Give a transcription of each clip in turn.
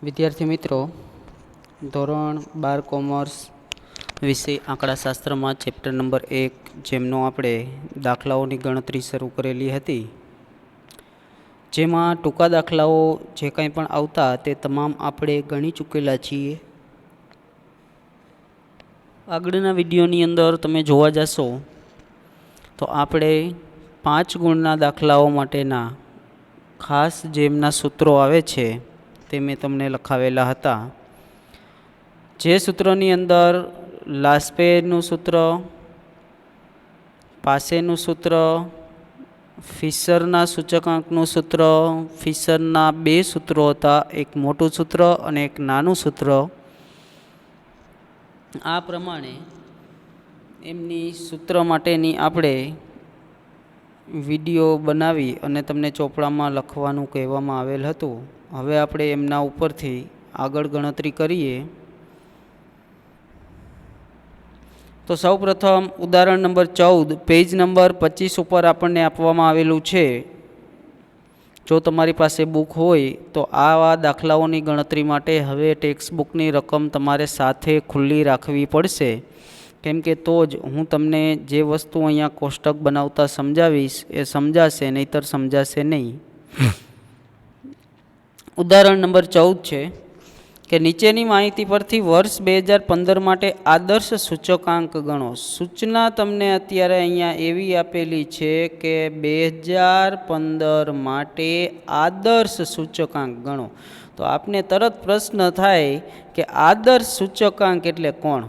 વિદ્યાર્થી મિત્રો, ધોરણ 12 કોમર્સ વિષય આંકડાશાસ્ત્રમાં ચેપ્ટર નંબર 1, જેમનો આપણે દાખલાઓની ગણતરી શરૂ કરેલી હતી, જેમાં ટૂંકા દાખલાઓ જે કંઈ પણ આવતા તે તમામ આપણે ગણી ચૂકેલા છીએ. આગળના વિડીયોની અંદર તમે જોવા જશો તો આપણે 5 ગુણના દાખલાઓ માટેના ખાસ જેમના સૂત્રો આવે છે તે મેં તમને લખાવેલા હતા. જે સૂત્રની અંદર લાસ્પેનું સૂત્ર, પાસેનું સૂત્ર, ફિશરના સૂચકાંકનું સૂત્ર, ફિશરના 2 સૂત્રો હતા, એક મોટું સૂત્ર અને એક નાનું સૂત્ર. આ પ્રમાણે એમની સૂત્ર માટેની આપણે વિડીયો બનાવી અને તમને ચોપડામાં લખવાનું કહેવામાં આવેલ હતું. હવે આપણે એમના ઉપરથી આગળ ગણતરી કરીએ. તો સૌપ્રથમ ઉદાહરણ નંબર 14 પેજ નંબર 25 ઉપર આપણને આપવામાં આવેલું છે. જો તમારી પાસે બુક હોય તો આવા દાખલાઓની ગણતરી માટે હવે ટેક્સ્ટ બુકની રકમ તમારે સાથે ખુલ્લી રાખવી પડશે, કેમ કે તો જ હું તમને જે વસ્તુ અહીંયા કોષ્ટક બનાવતા સમજાવીશ એ સમજાશે, નહીંતર સમજાશે નહીં. ઉદાહરણ નંબર 14 છે કે નીચેની માહિતી પરથી વર્ષ 2015 માટે આદર્શ સૂચકાંક ગણો. સૂચના તમને અત્યારે અહીંયા એવી આપેલી છે કે 2015 માટે આદર્શ સૂચકાંક ગણો. તો આપને તરત પ્રશ્ન થાય કે આદર્શ સૂચકાંક એટલે કોણ?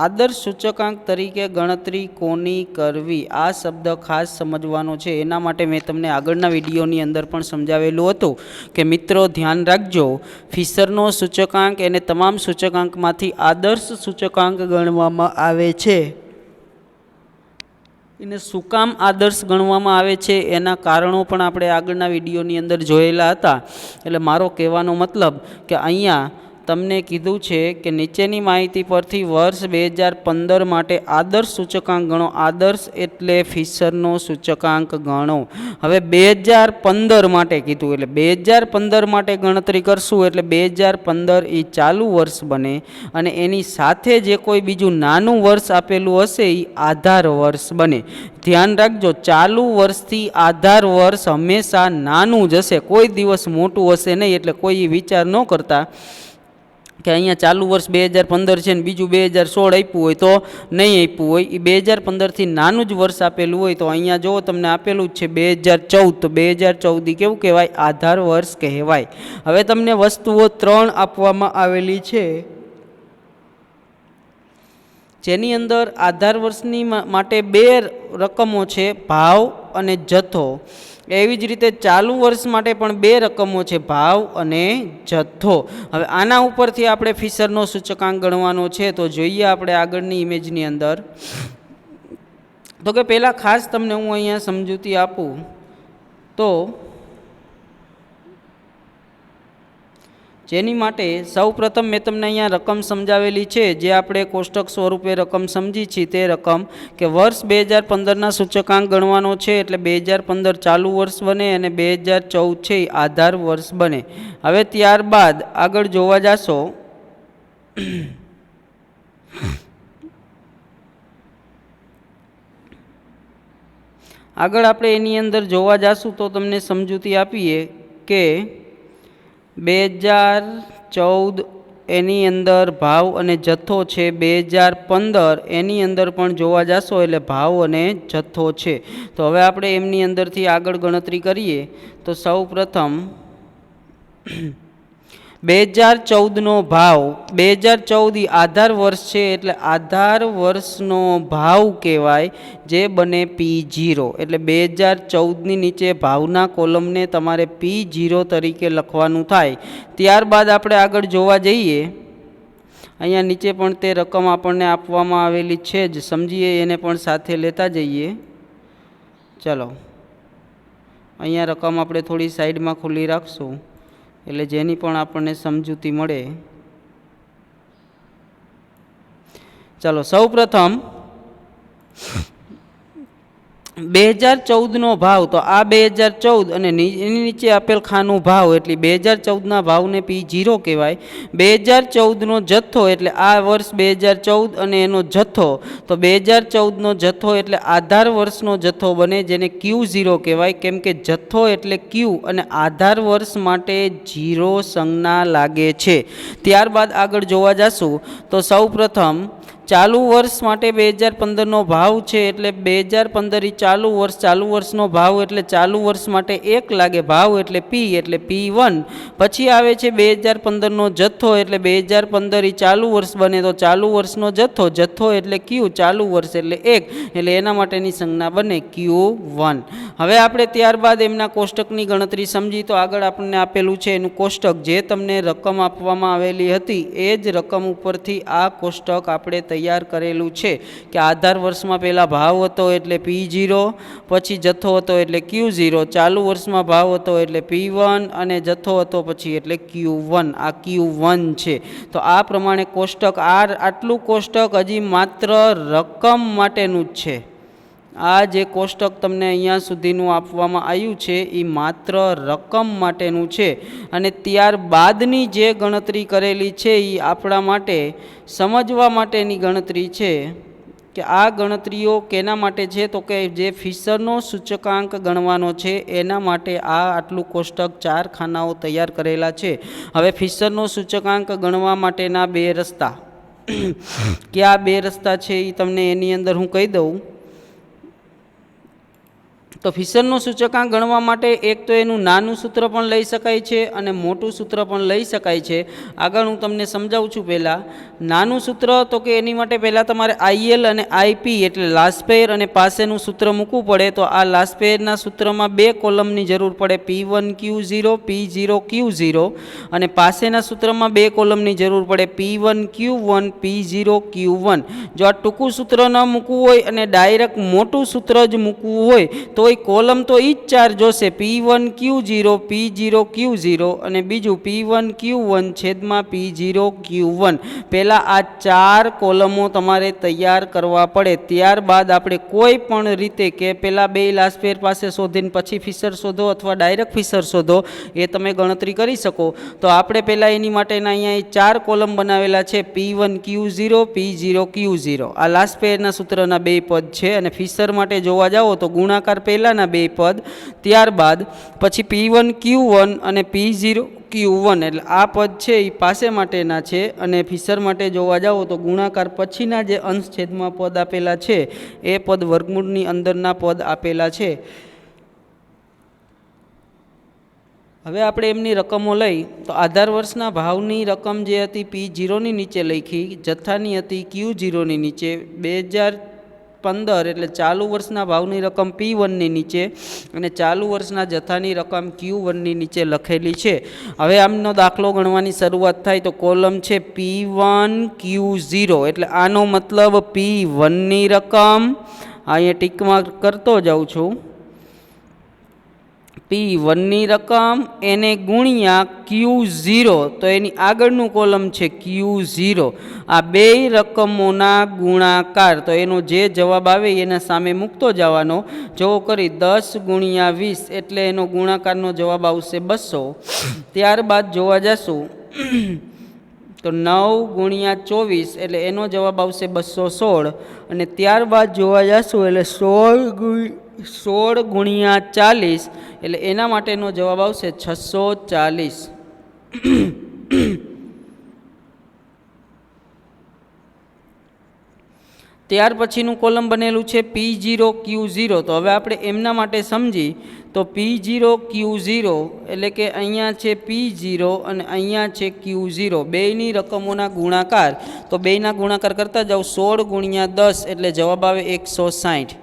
આદર્શ સૂચકાંક તરીકે ગણતરી કોની કરવી? આ શબ્દ ખાસ સમજવાનો છે. એના માટે મેં તમને આગળના વિડીયોની અંદર પણ સમજાવેલું હતું કે મિત્રો ધ્યાન રાખજો, ફિશરનો સૂચકાંક એને તમામ સૂચકાંકમાંથી આદર્શ સૂચકાંક ગણવામાં આવે છે. એને શું કામ આદર્શ ગણવામાં આવે છે એના કારણો પણ આપણે આગળના વિડીયોની અંદર જોયેલા હતા. એટલે મારો કહેવાનો મતલબ કે અહીંયા તમને કીધું છે કે નીચેની માહિતી પરથી વર્ષ 2015 માટે આદર્શ સૂચકાંક ગણો. આદર્શ એટલે ફિશરનો સૂચકાંક ગણો. હવે 2015 માટે કીધું એટલે 2015 માટે ગણતરી કરશું એટલે 2015 એ ચાલુ વર્ષ બને અને એની સાથે જે કોઈ બીજું નાનું વર્ષ આપેલું હશે એ આધાર વર્ષ બને. ધ્યાન રાખજો, ચાલુ વર્ષથી આધાર વર્ષ હંમેશા નાનું જ હશે, કોઈ દિવસ મોટું હશે નહીં. એટલે કોઈ વિચાર ન કરતા કે અહીંયા ચાલુ વર્ષ 2015 છે ને બીજું 2016 આપ્યું હોય તો નહીં આપ્યું હોય. એ 2015થી નાનું જ વર્ષ આપેલું હોય. તો અહીંયા જો તમને આપેલું જ છે 2014, તો 2014 કેવું કહેવાય? આધાર વર્ષ કહેવાય. હવે તમને વસ્તુઓ 3 આપવામાં આવેલી છે, જેની અંદર આધાર વર્ષની માટે 2 રકમો છે, ભાવ અને જથ્થો. એવી જ રીતે ચાલુ વર્ષ માટે પણ 2 રકમો છે, ભાવ અને જથ્થો. હવે આના ઉપરથી આપણે ફિશરનો સૂચકાંક ગણવાનો છે. તો જોઈએ આપણે આગળની ઇમેજની અંદર. તો કે પહેલાં ખાસ તમને હું અહીંયા સમજૂતી આપું તો જેની માટે સૌપ્રથમ મેં તમને અહીંયા રકમ સમજાવેલી છે, જે આપણે કોષ્ટક સ્વરૂપે રકમ સમજી છીએ તે રકમ કે વર્ષ 2015ના સૂચકાંક ગણવાનો છે. એટલે 2015 ચાલુ વર્ષ બને અને 2014 છે એ આધાર વર્ષ બને. હવે ત્યારબાદ આગળ જોવા જાશો આગળ આપણે એની અંદર જોવા જાશું તો તમને સમજૂતી આપીએ કે 2014 એની અંદર ભાવ અને જથ્થો છે, 2015 એની અંદર પણ જોવા જાશો એટલે ભાવ અને જથ્થો છે. તો હવે આપણે એમની અંદરથી આગળ ગણતરી કરીએ. તો સૌ પ્રથમ 2014નો ભાવ, 2014 આધાર વર્ષ છે એટલે આધાર વર્ષનો ભાવ કહેવાય, જે બને P0. એટલે 2014ની નીચે ભાવના કોલમને તમારે P0 તરીકે લખવાનું થાય. ત્યારબાદ આપણે આગળ જોવા જઈએ. અહીંયા નીચે પણ તે રકમ આપણને આપવામાં આવેલી છે જ, સમજીએ એને પણ સાથે લેતા જઈએ. ચલો, અહીંયા રકમ આપણે થોડી સાઈડમાં ખુલ્લી રાખશું એટલે જેની પણ આપણને સમજૂતી મળે. ચાલો, સૌપ્રથમ 2014નો ભાવ, તો આ 2014 અને એની નીચે આપેલ ખાનું ભાવ એટલે 2014ના ભાવને P0 કહેવાય. 2014નો જથ્થો એટલે આ વર્ષ 2014 અને એનો જથ્થો, તો 2014નો જથ્થો એટલે આધાર વર્ષનો જથ્થો બને, જેને Q0 કહેવાય. કેમ કે જથ્થો એટલે Q અને આધાર વર્ષ માટે 0 સંજ્ઞા લાગે છે. ત્યારબાદ આગળ જોવા જશું તો સૌ પ્રથમ ચાલુ વર્ષ માટે 2015નો ભાવ છે એટલે 2015 એ ચાલુ વર્ષનો ભાવ એટલે ચાલુ વર્ષ માટે 1 લાગે, ભાવ એટલે P એટલે P1. પછી આવે છે 2015નો જથ્થો એટલે 2015 એ ચાલુ વર્ષ બને તો ચાલુ વર્ષનો જથ્થો એટલે Q, ચાલુ વર્ષ એટલે 1 એટલે એના માટેની સંજ્ઞા બને Q1. હવે આપણે ત્યારબાદ એમના કોષ્ટકની ગણતરી સમજી તો આગળ આપણને આપેલું છે એનું કોષ્ટક, જે તમને રકમ આપવામાં આવેલી હતી એ જ રકમ ઉપરથી આ કોષ્ટક આપણે તૈયાર કરેલું છે કે આધાર વર્ષમાં પહેલાં ભાવ હતો એટલે P0, પછી જથ્થો હતો એટલે Q0, ચાલુ વર્ષમાં ભાવ હતો એટલે P1 અને જથ્થો હતો પછી એટલે Q1. આ Q1 છે. તો આ પ્રમાણે કોષ્ટક, આટલું કોષ્ટક હજી માત્ર રકમ માટેનું જ છે. આ જે કોષ્ટક તમને અહીંયા સુધીનું આપવામાં આવ્યું છે એ માત્ર રકમ માટેનું છે, અને ત્યારબાદની જે ગણતરી કરેલી છે એ આપણા માટે સમજવા માટેની ગણતરી છે કે આ ગણતરીઓ કેના માટે છે, તો કે જે ફિશરનો સૂચકાંક ગણવાનો છે એના માટે આ આટલું કોષ્ટક 4 ખાનાઓ તૈયાર કરેલા છે. હવે ફિશરનો સૂચકાંક ગણવા માટેના 2 રસ્તા, કે આ 2 રસ્તા છે એ તમને એની અંદર હું કહી દઉં. તો ફિશરનો સૂચકાંક ગણવા માટે એક તો એનું નાનું સૂત્ર પણ લઈ શકાય છે અને મોટું સૂત્ર પણ લઈ શકાય છે. આગળ હું તમને સમજાવું છું. પહેલાં નાનું સૂત્ર, તો કે એની માટે પહેલાં તમારે IL અને IP એટલે લાસ્ટ પેયર અને પાસેનું સૂત્ર મૂકવું પડે. તો આ લાસ્ટ પેયરના સૂત્રમાં 2 કોલમની જરૂર પડે, P1Q0 P0Q0, અને પાસેના સૂત્રમાં 2 કોલમની જરૂર પડે, P1Q1 P0Q1. જો આ ટૂંકું સૂત્ર ન મૂકવું હોય અને ડાયરેક્ટ મોટું સૂત્ર જ મૂકવું હોય તો એ કોલમ તો એ જ 4 જોશે, P1Q0 P0Q0 અને બીજું P1Q1 છેદમાં P0Q1. પહેલાં આ 4 કોલમો તમારે તૈયાર કરવા પડે. ત્યારબાદ આપણે કોઈ પણ રીતે કે પહેલાં 2 લાસ્ટ પેર પાસે શોધીને પછી ફિશર શોધો અથવા ડાયરેક્ટ ફિશર શોધો, એ તમે ગણતરી કરી શકો. તો આપણે પહેલાં એની માટેના અહીંયા 4 કોલમ બનાવેલા છે, P1Q0 P0Q0. આ લાસ્ટ પેરના સૂત્રના 2 પદ છે, અને ફિશર માટે જોવા જાઓ તો ગુણાકાર પહેલાંના 2 પદ, ત્યારબાદ પછી P1Q1 અને P0Q1 એટલે આ પદ છે એ પાસે માટેના છે, અને ફિશર માટે જોવા જાઓ તો ગુણાકાર પછીના જે અંશ છેદમાં પદ આપેલા છે એ પદ વર્ગમૂળની અંદરના પદ આપેલા છે. હવે આપણે એમની રકમો લઈ તો આધાર વર્ષના ભાવની રકમ જે હતી P0ની નીચે લખી, જથ્થાની હતી Q0ની નીચે, 2015 એટલે ચાલુ વર્ષના ભાવની રકમ P1ની નીચે અને ચાલુ વર્ષના જથ્થાની રકમ Q1ની નીચે લખેલી છે. હવે આમનો દાખલો ગણવાની શરૂઆત થાય તો કોલમ છે P1Q0 એટલે આનો મતલબ P1ની રકમ, અહીંયા ટીકમાં કરતો જાઉં છું, P1ની રકમ એને ગુણ્યા Q0, તો એની આગળનું કોલમ છે Q0. આ 2 રકમોના ગુણાકાર, તો એનો જે જવાબ આવે એના સામે મૂકતો જવાનો. જો કરી 10 ગુણ્યા 20 એટલે એનો ગુણાકારનો જવાબ આવશે 200. ત્યારબાદ જોવા જશું તો 9 ગુણ્યા 24 એટલે એનો જવાબ આવશે 216, અને ત્યારબાદ જોવા જશું એટલે 16 ગુણ્યા 40 એટલે એના માટેનો જવાબ આવશે 640. ત્યાર પછીનું કોલમ બનેલું છે P0Q0. તો હવે આપણે એમના માટે સમજી તો P0Q0 એટલે કે અહીંયા છે P0 અને અહીંયા છે Q0, બેયની રકમોના ગુણાકાર. તો બેયના ગુણાકાર કરતા જાઓ, 16 ગુણ્યા 10 એટલે જવાબ આવે 160.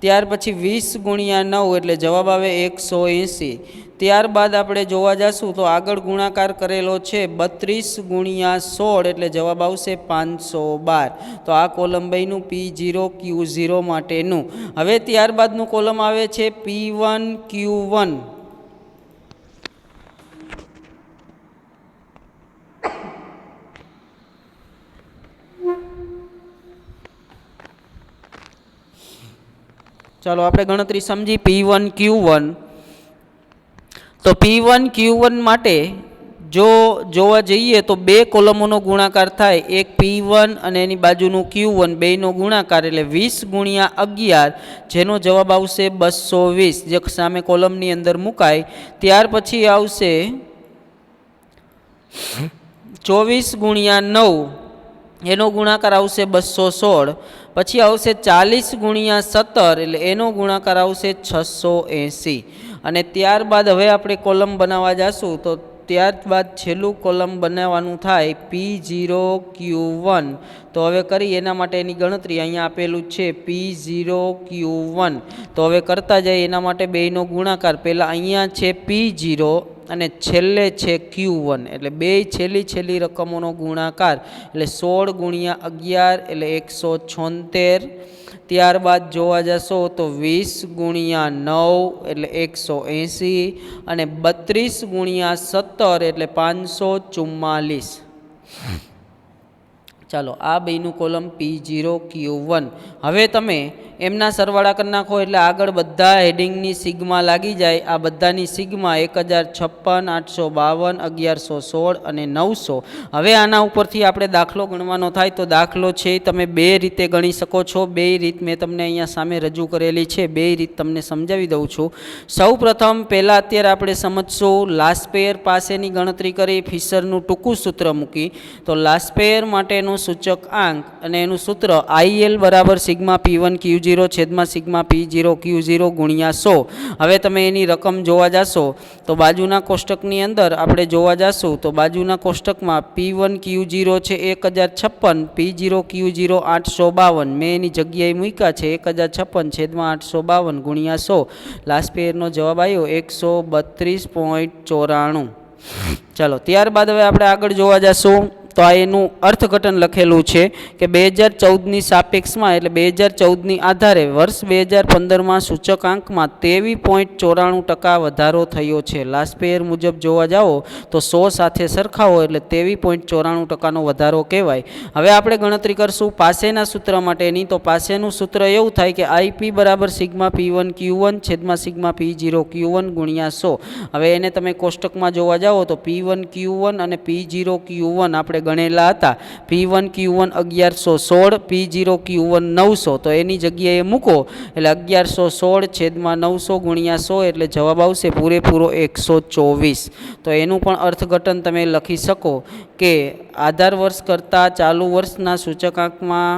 ત્યાર પછી 20 ગુણ્યા 9 એટલે જવાબ આવે 180. ત્યારબાદ આપણે જોવા જશું તો આગળ ગુણાકાર કરેલો છે 32 ગુણ્યા 16 એટલે જવાબ આવશે 512. તો આ કોલમ બન્યું P0Q0 માટેનું. હવે ત્યારબાદનું કોલમ આવે છે P1Q1. ચાલો આપણે ગણતરી સમજી P1Q1. તો P1Q1 માટે જો જોવા જઈએ તો બે કોલમોનો ગુણાકાર થાય, એક P1 અને એની બાજુનું Q1, બેયનો ગુણાકાર એટલે 20 ગુણ્યા 11, જેનો જવાબ આવશે 220, જે સામે કોલમની અંદર મુકાય. ત્યાર પછી આવશે 24 ગુણ્યા 9, એનો ગુણાકાર આવશે 216. પછી આવશે 40 ગુણ્યા 17, એટલે એનો ગુણાકાર આવશે 680. અને ત્યારબાદ હવે આપણે કોલમ બનાવવા જઈશું. તો ત્યારબાદ છેલ્લું કોલમ બનાવવાનું થાય P0Q1. તો હવે કરી એના માટે એની ગણતરી અહીંયા આપેલું છે P0Q1. તો હવે કરતા જાય એના માટે બેયનો ગુણાકાર. પહેલાં અહીંયા છે P0 અને છેલ્લે છે Q1, એટલે બે છેલ્લી રકમોનો ગુણાકાર એટલે 16 ગુણ્યા 11 એટલે 176. ત્યારબાદ જોવા જશો તો 20 ગુણ્યા 9 એટલે 180 અને 32 ગુણ્યા 17 એટલે 544. ચાલો આ બેયનું કોલમ P0Q1. હવે તમે એમના સરવાળા કરી નાખો એટલે આગળ બધા હેડિંગની સિગ્મા લાગી જાય. આ બધાની સિગ્મા 1056, 852, 1116 અને 900. હવે આના ઉપરથી આપણે દાખલો ગણવાનો થાય. તો દાખલો છે તમે બે રીતે ગણી શકો છો. બે રીત મેં તમને અહીંયા સામે રજૂ કરેલી છે. બે રીત તમને સમજાવી દઉં છું. સૌ પ્રથમ પહેલાં અત્યારે આપણે સમજશું લાસ્ટ પેયર પાસેની ગણતરી કરી, ફિશરનું ટૂંકું સૂત્ર મૂકી. તો લાસ્ટ પેયર માટેનું સૂચક આંક અને એનું સૂત્ર IL બરાબર સિગ્મા P1Q0 છેદમાં સિગ્મા P0Q0 ગુણ્યા 100. હવે તમે એની રકમ જોવા જશો તો બાજુના કોષ્ટકની અંદર આપણે જોવા જશું તો બાજુના કોષ્ટકમાં P1Q0 છે 1056, P0Q0 852. મેં એની જગ્યાએ મૂક્યા છે 1056 છેદમાં 852 ગુણ્યા 100. લાસ્ટ પેયરનો જવાબ આવ્યો 132.94. ચાલો ત્યારબાદ હવે આપણે આગળ જોવા જશું. તો આ એનું અર્થઘટન લખેલું છે કે 2014ની સાપેક્ષમાં એટલે 2014ની આધારે વર્ષ 2015માં સૂચકાંકમાં 23.94% વધારો થયો છે. લાસ્ટ પેયર મુજબ જોવા જાઓ તો 100 સાથે સરખાવો એટલે 23.94%નો વધારો કહેવાય. હવે આપણે ગણતરી કરશું પાસેના સૂત્ર માટેની. તો પાસેનું સૂત્ર એવું થાય કે IP બરાબર સિગ્મા P1Q1 છેદમાં સિગ્મા P0Q1 ગુણ્યા 100. હવે એને તમે કોષ્ટકમાં જોવા જાઓ તો P1Q1 અને P0Q1 આપણે ગણેલા હતા. P1Q1 1116, P0Q1 900. તો એની જગ્યાએ મૂકો એટલે 1116 છેદમાં 900 ગુણ્યા 100 એટલે જવાબ આવશે પૂરેપૂરો 124. તો એનું પણ અર્થઘટન તમે લખી શકો કે આધાર વર્ષ કરતાં ચાલુ વર્ષના સૂચકાંકમાં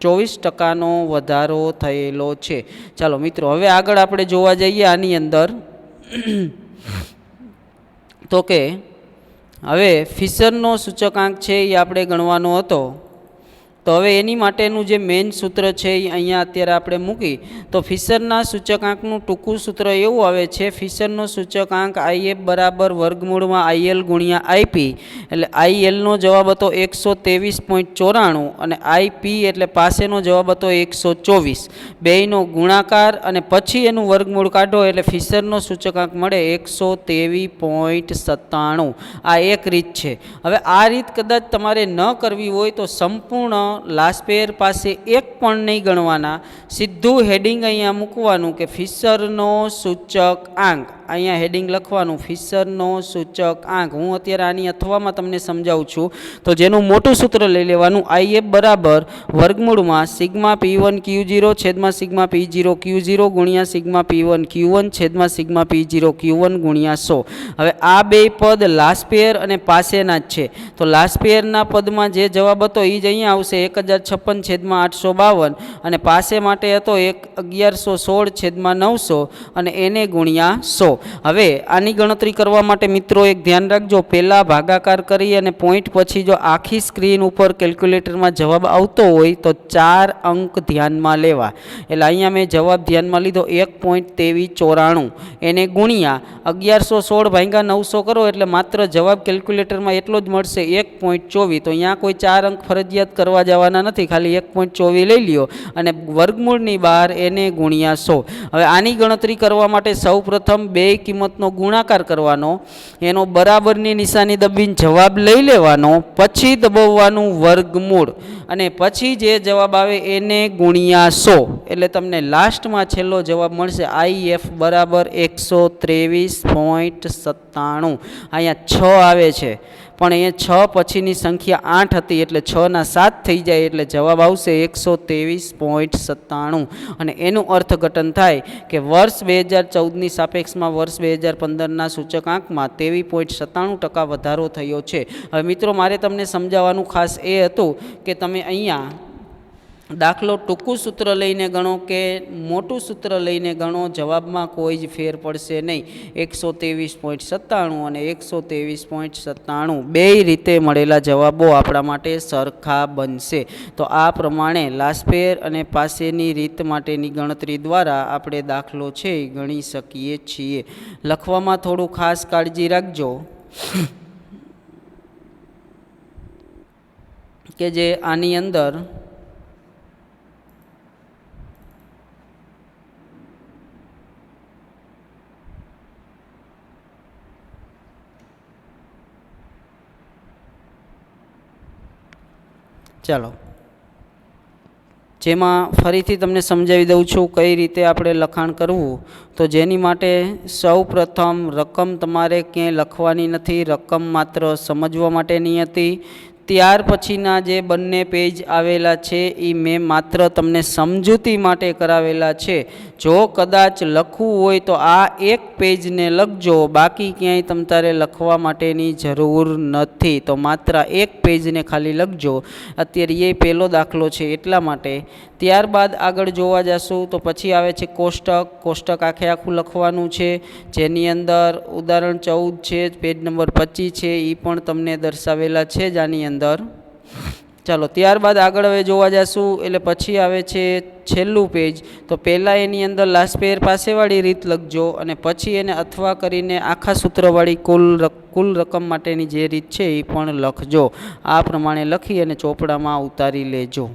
24%નો વધારો થયેલો છે. ચાલો મિત્રો હવે આગળ આપણે જોવા જઈએ આની અંદર તો કે હવે ફિશરનો સૂચકાંક છે એ આપણે ગણવાનો હતો. તો હવે એની માટેનું જે મેઇન સૂત્ર છે એ અહીંયા અત્યારે આપણે મૂકી. તો ફિશરના સૂચકાંકનું ટૂંકું સૂત્ર એવું આવે છે ફિશરનો સૂચકાંક IF બરાબર વર્ગમૂળમાં IL ગુણ્યા IP. એટલે ILનો જવાબ હતો 123.94 અને IP એટલે પાસેનો જવાબ હતો 124. બેયનો ગુણાકાર અને પછી એનું વર્ગમૂળ કાઢો એટલે ફિશરનો સૂચકાંક મળે 123.97. આ એક રીત છે. હવે આ રીત કદાચ તમારે ન કરવી હોય તો સંપૂર્ણ લાસ્ટ પેયર પાસે એક પણ નહીં ગણવાના, સીધું હેડિંગ અહીંયા મૂકવાનું કે ફિશરનો સૂચક આંક. અહીંયા હેડિંગ લખવાનું ફિશરનો સૂચક આંક. હું અત્યારે આની અથવામાં તમને સમજાવું છું. તો જેનું મોટું સૂત્ર લઈ લેવાનું IF બરાબર વર્ગમૂળમાં સિગ્મા P1Q0 છેદમાં સિગ્મા P0Q0 ગુણ્યા સિગ્મા P1Q1 છેદમાં સિગ્મા P0Q1 ગુણ્યા 100. હવે આ બે પદ લાસ્ટ પેયર અને પાસેના જ છે. તો લાસ્ટ પેયરના પદમાં જે જવાબ હતો એ જ અહીંયા આવશે 1056 છેદમાં 852 અને પાસે માટે હતો 1116 છેદમાં 900 અને એને ગુણ્યા 100. હવે આની ગણતરી કરવા માટે મિત્રો એક ધ્યાન રાખજો, પહેલાં ભાગાકાર કરી અને પોઈન્ટ પછી જો આખી સ્ક્રીન ઉપર કેલ્ક્યુલેટરમાં જવાબ આવતો હોય તો 4 અંક ધ્યાનમાં લેવા. એટલે અહીંયા મેં જવાબ ધ્યાનમાં લીધો 1.2394 એને ગુણ્યા 1116 ભાગ્યા 900 કરો એટલે માત્ર જવાબ કેલ્ક્યુલેટરમાં એટલો જ મળશે 1.24. તો અહીંયા કોઈ 4 અંક ફરજિયાત કરવા જવાના નથી, ખાલી 1.24 લઈ લ્યો અને વર્ગમૂળની બહાર એને ગુણ્યા 100. હવે આની ગણતરી કરવા માટે સૌ પ્રથમ બે બેય કિંમતનો ગુણાકાર કરવાનો, એનો બરાબરની નિશાની દબીને જવાબ લઈ લેવાનો, પછી દબાવવાનું વર્ગમૂળ અને પછી જે જવાબ આવે એને ગુણ્યા 100 એટલે તમને લાસ્ટમાં છેલ્લો જવાબ મળશે IF બરાબર 123.97. અહીંયા 6 આવે છે પણ એ 6 પછીની સંખ્યા 8 હતી એટલે 6 ના 7 થઈ જાય એટલે જવાબ આવશે 123.97. અને એનું અર્થઘટન થાય કે વર્ષ 2014ની સાપેક્ષમાં વર્ષ 2015ના સૂચકાંકમાં 23.97% વધારો થયો છે. હવે મિત્રો મારે તમને સમજાવવાનું ખાસ એ હતું કે તમે અહીંયા દાખલો ટૂંકું સૂત્ર લઈને ગણો કે મોટું સૂત્ર લઈને ગણો, જવાબમાં કોઈ જ ફેર પડશે નહીં. 123.97 અને 123.97 બેય રીતે મળેલા જવાબો આપણા માટે સરખા બનશે. તો આ પ્રમાણે લાસપેર અને પાસેની રીત માટેની ગણતરી દ્વારા આપણે દાખલો છે એ ગણી શકીએ છીએ. લખવામાં થોડું ખાસ કાળજી રાખજો કે જે આની અંદર ચાલો જેમાં ફરીથી તમને સમજાવી દઉં છું કઈ રીતે આપણે લખાણ કરવું. તો જેની માટે સૌ પ્રથમ રકમ તમારે ક્યાંય લખવાની નથી, રકમ માત્ર સમજવા માટેની હતી. ત્યાર પછીના જે બંને પેજ આવેલા છે એ મેં માત્ર તમને સમજૂતી માટે કરાવેલા છે. જો કદાચ લખવું હોય તો આ એક પેજને લખજો, બાકી ક્યાંય તમારે લખવા માટેની જરૂર નથી. તો માત્ર એક પેજને ખાલી લખજો. અત્યારે એ પહેલો દાખલો છે એટલા માટે. ત્યારબાદ આગળ જોવા જશું તો પછી આવે છે કોષ્ટક. કોષ્ટક આખું લખવાનું છે, જેની અંદર ઉદાહરણ 14 છે, પેજ નંબર 25 છે, એ પણ તમને દર્શાવેલા છે જ આની અંદર. ચાલો ત્યારબાદ આગળ હવે જોવા જશું એટલે પછી આવે છે છેલ્લું પેજ. તો પહેલાં એની અંદર લાસપેર પાસેવાળી રીત લખજો અને પછી એને અથવા કરીને આખા સૂત્રવાળી કુલ રકમ માટેની જે રીત છે એ પણ લખજો. આ પ્રમાણે લખી અને ચોપડામાં ઉતારી લેજો.